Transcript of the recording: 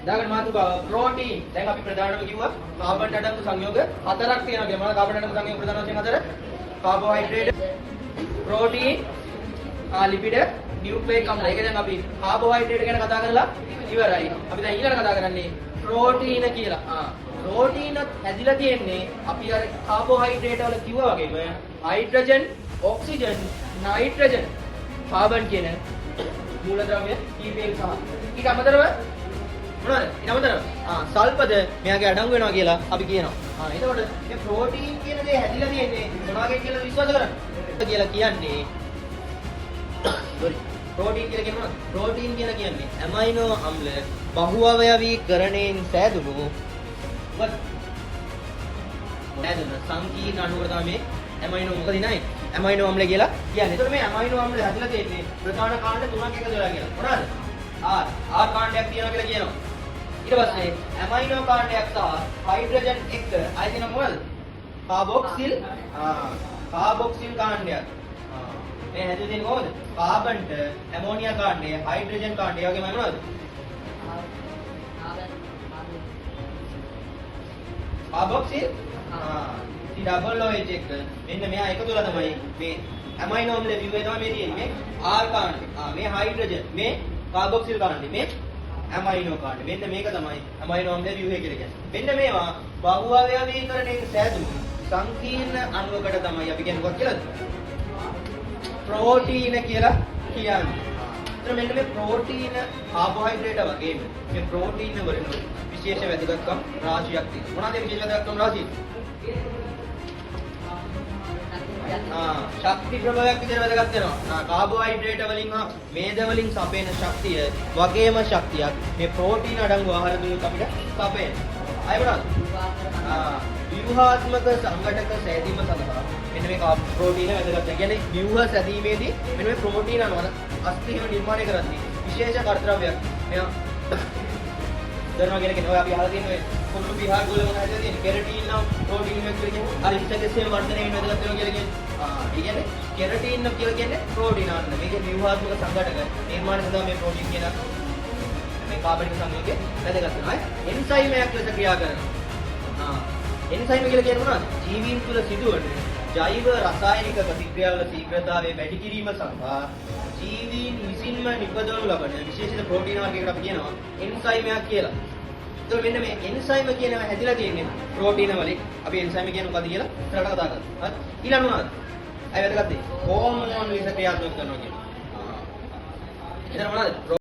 දාගන්න මාතෘකාව ප්‍රෝටීන්. දැන් අපි ප්‍රධානම කිව්වා කාබන් අඩංගු සංයෝග හතරක් තියෙනවා කියලා. මොනවද කාබන් අඩංගු සංයෝග ප්‍රධාන වශයෙන් හතර? කාබෝහයිඩ්‍රේට්, ප්‍රෝටීන්, ලිපිඩ, නියුක්ලියික් අම්ල. ඒක දැන් අපි කාබෝහයිඩ්‍රේට් ගැන කතා කරලා ඉවරයි. අපි දැන් ඊළඟට කතා කරන්නේ ප්‍රෝටීන කියලා. ප්‍රෝටීනත් හැදිලා තියෙන්නේ අපි අර කාබෝහයිඩ්‍රේට් වල කිව්වා වගේම හයිඩ්‍රජන්, ඔක්සිජන්, නයිට්‍රජන්, කාබන් කියන මූලද්‍රව්‍ය කීපයක සහ ඊට අමතරව මොනවද? ඊට අමතරව සල්පද මෙයාගේ අඩංගු වෙනවා කියලා අපි කියනවා. එතකොට මේ ප්‍රෝටීන් කියන දේ හැදිලා තියෙන්නේ මොනවාගෙන් කියලා විශ්වාස කරන්නේ? කියලා කියන්නේ ප්‍රෝටීන් කියලා කියනවා. ප්‍රෝටීන් කියලා කියන්නේ ඇමයිනෝ අම්ල බහුඅවයවීකරණයෙන් සෑදුණු සංකීර්ණ අණුවකට තමයි ඇමයිනෝ මොකද නයි ඇමයිනෝ අම්ල කියලා කියන්නේ. එතකොට මේ ඇමයිනෝ අම්ල හැදිලා තියෙන්නේ ප්‍රධාන කාණ්ඩ තුනක් එකතු වෙලා කියලා. මොනවාද? R කාණ්ඩයක් තියෙනවා කියලා කියනවා. ඊට පස්සේ ඇමයිනෝ කාණ්ඩයක් සහ හයිඩ්‍රජන් එක්ක අයිති වෙන මොකද? කාබොක්සිල් කාණ්ඩයක්. මේ හැදෙන්නේ තියෙන්නේ කොහොමද? කාබන්ට ඇමෝනියා කාණ්ඩය, හයිඩ්‍රජන් කාණ්ඩය වගේම මොනවද? කාබොක්සිල් ඩබල් OH එක මෙන්න මෙයා එකතු වෙලා තමයි මේ ඇමයිනෝ අම්ල ව්‍යුහය තමයි මේ තියෙන්නේ. මේ R කාණ්ඩය. මේ හයිඩ්‍රජන්, මේ කාබොක්සිල් කාණ්ඩය, මේ ඇමයිනෝ කාණ්ඩය. මෙන්න මේක තමයි ඇමයිනෝ අම්ල ව්‍යුහය කියලා කියන්නේ. මෙන්න මේවා බහුඅවයවීකරණයෙන් සෑදුණු සංකීර්ණ අණුවකට තමයි අපි කියන්නේ මොකක්ද කියලාද? ප්‍රෝටීන කියලා කියන්නේ. ඒතර මෙන්න මේ ප්‍රෝටීන කාබෝහයිඩ්‍රේට් වගේම මේ ප්‍රෝටීන වලින් විශේෂ වැදගත්කම් රාශියක් තියෙනවා. මොනවාද මේ විශේෂ වැදගත්කම් රාශිය? ශක්ති ප්‍රභවයක් විදිහට වැදගත් වෙනවා. කාබෝහයිඩ්‍රේට් වලින් හා මේද වලින් සපයන ශක්තිය වගේම ශක්තියක් මේ ප්‍රෝටීන අඩංගු ආහාර දුන්නොත් අපිට සපයන. අය මොනවාද? ව්‍යුහාත්මක සංඝටක සෑදීම සඳහා මෙන්න මේ ප්‍රෝටීන වැදගත්. ඒ කියන්නේ ව්‍යුහ සැදීමේදී මෙන්න මේ ප්‍රෝටීන අණු අස්ථි හිම නිර්මාණය කරන්නේ විශේෂ කර්තව්‍යයක්. මෙයා දරනවා කියන ඔය අපි අහලා තියෙන ඔය කුණු විහාර වල මොනවද තියෙන්නේ? කෙරටින් නම් ප්‍රෝටීන් එක කියලා කියන්නේ. අර ඉස්සකෙසේ වර්ධනය වෙන වැදගත් වෙනවා කියලා කියන්නේ. ඒ කියන්නේ කෙරටින් කියලා කියන්නේ ප්‍රෝටීන අණු. මේක ව්‍යුහාත්මක සංඝටක නිර්මාණය සඳහා මේ ප්‍රෝටීන් කියන මේ කාබනික සංයෝගයේ වැදගත් වෙනවා. එන්සයිමයක් ලෙස ක්‍රියා කරනවා. එන්සයිම කියලා කියන්නේ මොනවද? ජීවීන් තුළ සිදුවන ජෛව රසායනික ප්‍රතික්‍රියාවල ශීඝ්‍රතාවය වැඩි කිරීම සඳහා ජීවීන් විසින්ම නිපදවනු ලබන විශේෂිත ප්‍රෝටීන වර්ගයකට අපි කියනවා එන්සයිමයක් කියලා. ඒතකොට මෙන්න මේ එන්සයිම කියනවා හැදිලා තියෙන්නේ ප්‍රෝටීන වලින්. අපි එන්සයිම කියන්නේ මොකද්ද කියලා ඉස්සරහට කතා කරමු. හරි. ඊළඟ මොනවද? අය වැදගත් දේ. හෝමෝන් ලෙස ක්‍රියාත්මක කරනවා කියනවා. එතන මොනවද?